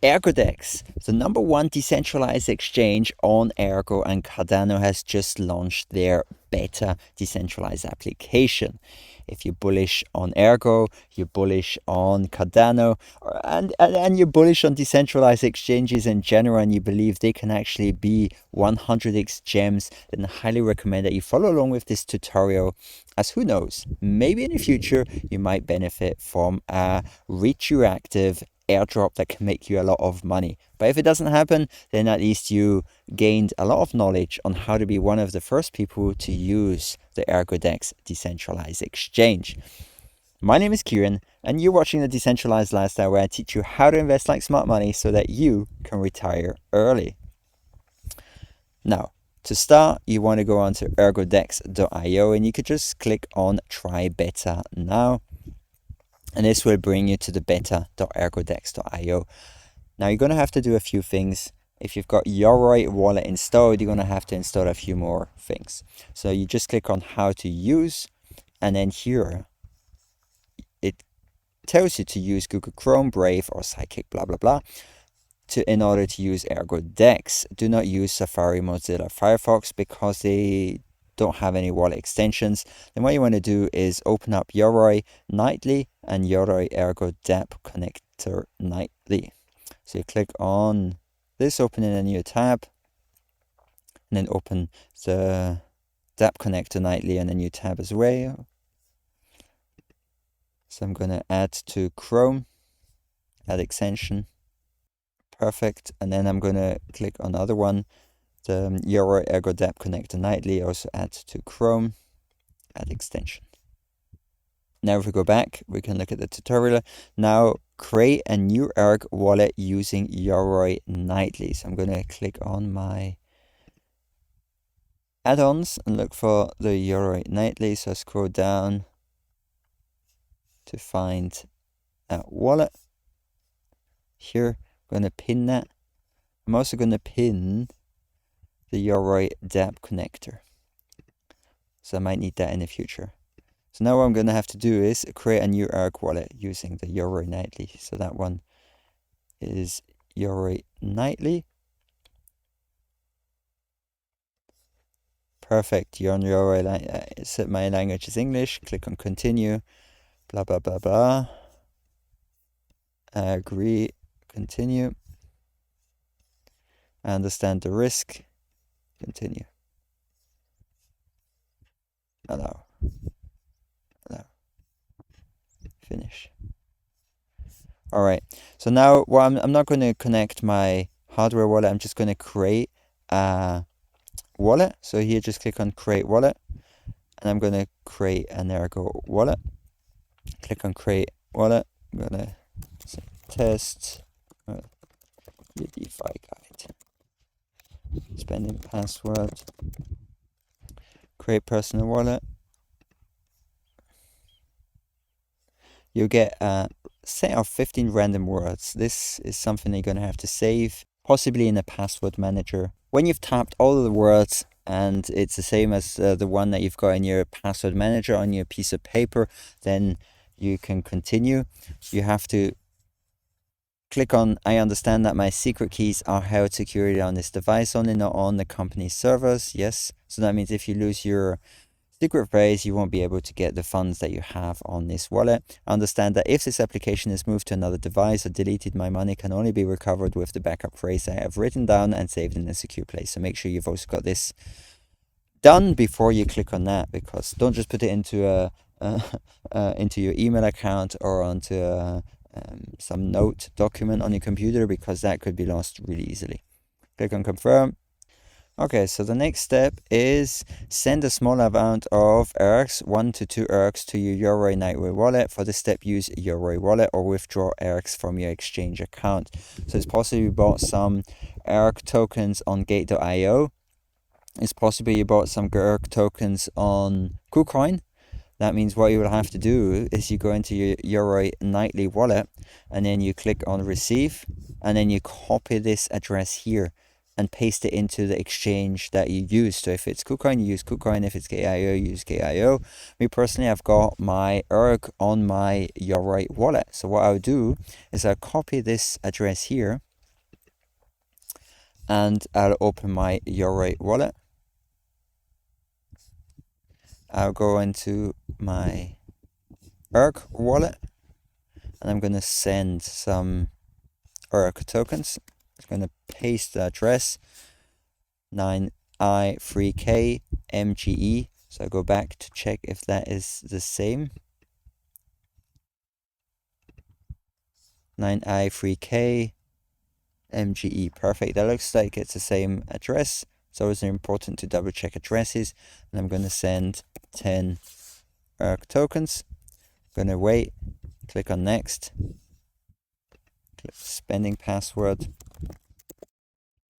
ERGODEX, the #1 decentralized exchange on Ergo and Cardano, has just launched their beta decentralized application. If you're bullish on Ergo, you're bullish on Cardano, and you're bullish on decentralized exchanges in general, and you believe they can actually be 100x gems, then I highly recommend that you follow along with this tutorial, as who knows, maybe in the future you might benefit from a retroactive airdrop that can make you a lot of money. But if it doesn't happen, then at least you gained a lot of knowledge on how to be one of the first people to use the ERGODEX decentralized exchange. My name is Kieran, and you're watching the Decentralized Lifestyle, where I teach you how to invest like smart money so that you can retire early. Now, to start, you want to go on to ergodex.io, and you could just click on Try Beta Now. And this will bring you to the beta.ergodex.io. Now you're going to have to do a few things. If you've got yourney wallet installed, you're going to have to install a few more things. So you just click on how to use, and then here it tells you to use Google Chrome, Brave, or Sidekick, blah, blah, blah, in order to use ERGODEX. Do not use Safari, Mozilla, Firefox, because they don't have any wallet extensions. Then what you want to do is open up yourney nightly and yourney ergo dApp connector nightly. So you click on this, open in a new tab, and then open the dApp connector nightly in a new tab as well. So I'm going to add to Chrome, add extension, perfect. And then I'm going to click on the other one, the yourney ergo dApp connector nightly, also add to Chrome, add extension. Now if we go back, we can look at the tutorial. Now create a new erg wallet using yourney nightly. So I'm going to click on my add-ons and look for the yourney nightly. So I scroll down to find that wallet. Here, I'm going to pin that. I'm also going to pin the yourney dApp connector. So I might need that in the future. So now what I'm going to have to do is create a new erg wallet using the yourney nightly. So that one is yourney nightly. Perfect. You're on yourney. Set my language is English. Click on continue. Blah, blah, blah, blah. Agree. Continue. I understand the risk. Continue. Allow. Finish. All right. So now, I'm not going to connect my hardware wallet. I'm just going to create a wallet. So here, just click on create wallet, and I'm going to create an ergo wallet. Click on create wallet. I'm going to say test your DeFi guide. Spending password. Create personal wallet. You'll get a set of 15 random words. This is something you're going to have to save, possibly in a password manager. When you've tapped all of the words, and it's the same as the one that you've got in your password manager on your piece of paper, then you can continue. You have to click on I understand that my secret keys are held securely on this device only, not on the company's servers. Yes. So that means if you lose your secret phrase, you won't be able to get the funds that you have on this wallet. Understand that if this application is moved to another device or deleted, my money can only be recovered with the backup phrase I have written down and saved in a secure place. So make sure you've also got this done before you click on that, because don't just put it into into your email account or onto some note document on your computer, because that could be lost really easily. Click on confirm. Okay, so the next step is send a small amount of ergs, 1 to 2 ergs, to your yourney nightly wallet. For this step, use yourney wallet or withdraw ergs from your exchange account. So it's possible you bought some erg tokens on gate.io. It's possible you bought some erg tokens on KuCoin. That means what you will have to do is you go into your yourney nightly wallet, and then you click on receive, and then you copy this address here and paste it into the exchange that you use. So if it's KuCoin, you use KuCoin. If it's Gate.io, you use Gate.io. Me personally, I've got my erg on my yourney wallet. So what I'll do is I'll copy this address here, and I'll open my yourney wallet. I'll go into my ERG wallet, and I'm going to send some ERG tokens. I'm going to paste the address 9i3k MGE. So I go back to check if that is the same. 9i3k MGE. Perfect. That looks like it's the same address. It's always important to double check addresses. And I'm going to send 10 ERG tokens. I'm going to wait. Click on next. Click spending password.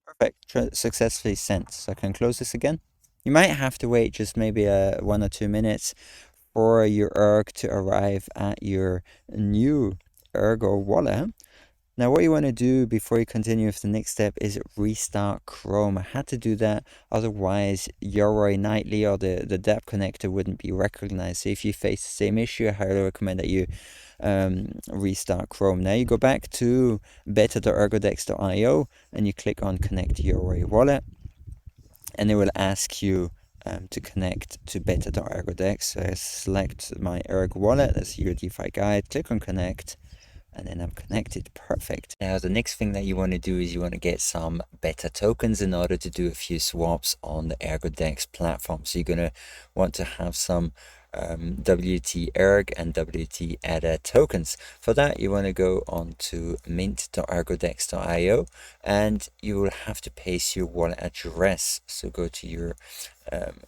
Perfect. Successfully sent. So I can close this again. You might have to wait just maybe 1 or 2 minutes for your ERG to arrive at your new Ergo wallet. Now what you want to do before you continue with the next step is restart Chrome. I had to do that, otherwise yourney nightly or the dApp connector wouldn't be recognized. So if you face the same issue, I highly recommend that you restart Chrome. Now you go back to beta.ergodex.io and you click on connect yourney wallet, and it will ask you to connect to beta.ergodex. So I select my erg wallet, that's your DeFi guide, click on connect, and then I'm connected. Perfect. Now the next thing that you want to do is you want to get some beta tokens in order to do a few swaps on the ERGODEX platform. So you're going to want to have some WT erg and WT ADA tokens. For that you want to go on to mint.ergodex.io and you will have to paste your wallet address. So go to your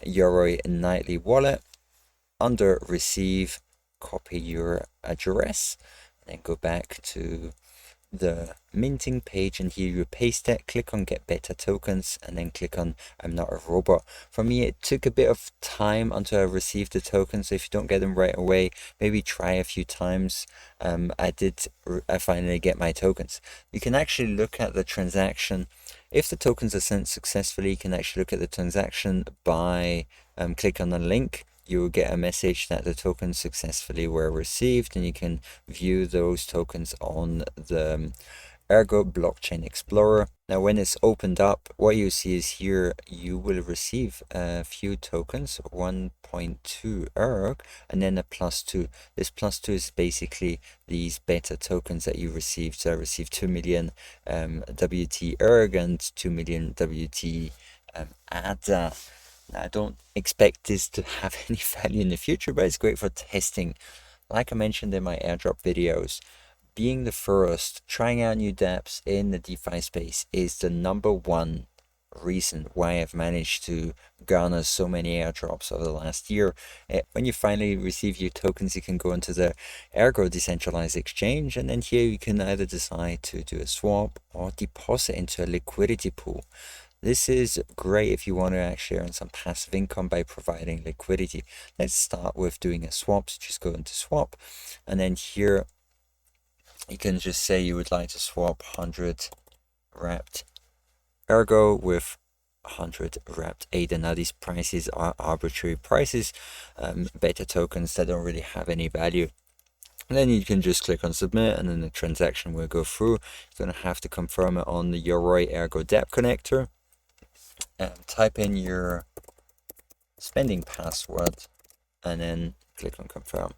yourney nightly wallet, under receive, copy your address, then go back to the minting page, and here you paste it, click on get beta tokens, and then click on I'm not a robot. For me it took a bit of time until I received the tokens, so if you don't get them right away, maybe try a few times. I finally get my tokens. You can actually look at the transaction. If the tokens are sent successfully, you can actually look at the transaction by click on the link. You will get a message that the tokens successfully were received, and you can view those tokens on the Ergo blockchain explorer. Now when it's opened up, what you see is here you will receive a few tokens, 1.2 erg and then a +2. This +2 is basically these beta tokens that you received. So I received 2 million WT erg and 2 million WT ADA. Now, I don't expect this to have any value in the future, but it's great for testing. Like I mentioned in my airdrop videos, being the first, trying out new dApps in the DeFi space is the #1 reason why I've managed to garner so many airdrops over the last year. When you finally receive your tokens, you can go into the Ergo decentralized exchange, and then here you can either decide to do a swap or deposit into a liquidity pool. This is great if you want to actually earn some passive income by providing liquidity. Let's start with doing a swap. So just go into swap, and then here you can just say you would like to swap 100 wrapped ergo with 100 wrapped ADA. Now these prices are arbitrary prices, beta tokens that don't really have any value. And then you can just click on submit, and then the transaction will go through. You're going to have to confirm it on the yourney ergo dApp connector. Type in your spending password and then click on confirm.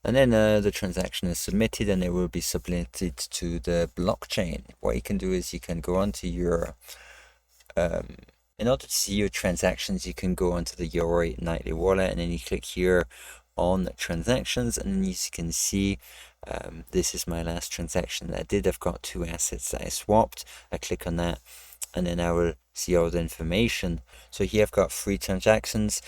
And then the transaction is submitted, and it will be submitted to the blockchain. What you can do is you can go onto your in order to see your transactions, you can go onto the yourney nightly wallet, and then you click here on transactions, and then you can see this is my last transaction that I did. I've got 2 assets that I swapped. I click on that, and then I will see all the information. So here I've got 3 transactions.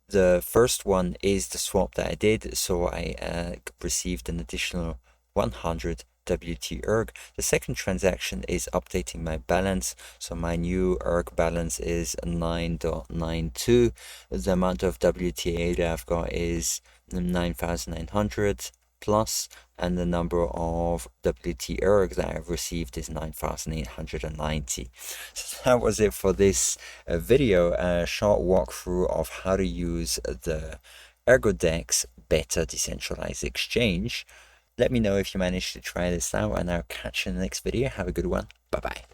The first one is the swap that I did, so I received an additional 100 WT erg. The second transaction is updating my balance, so my new erg balance is 9.92. The amount of WT ADA I've got is 9,900 plus, and the number of WT erg that I've received is 9,890. So that was it for this video, a short walkthrough of how to use the ERGODEX beta decentralized exchange Let me know if you managed to try this out, and I'll catch you in the next video. Have a good one. Bye bye.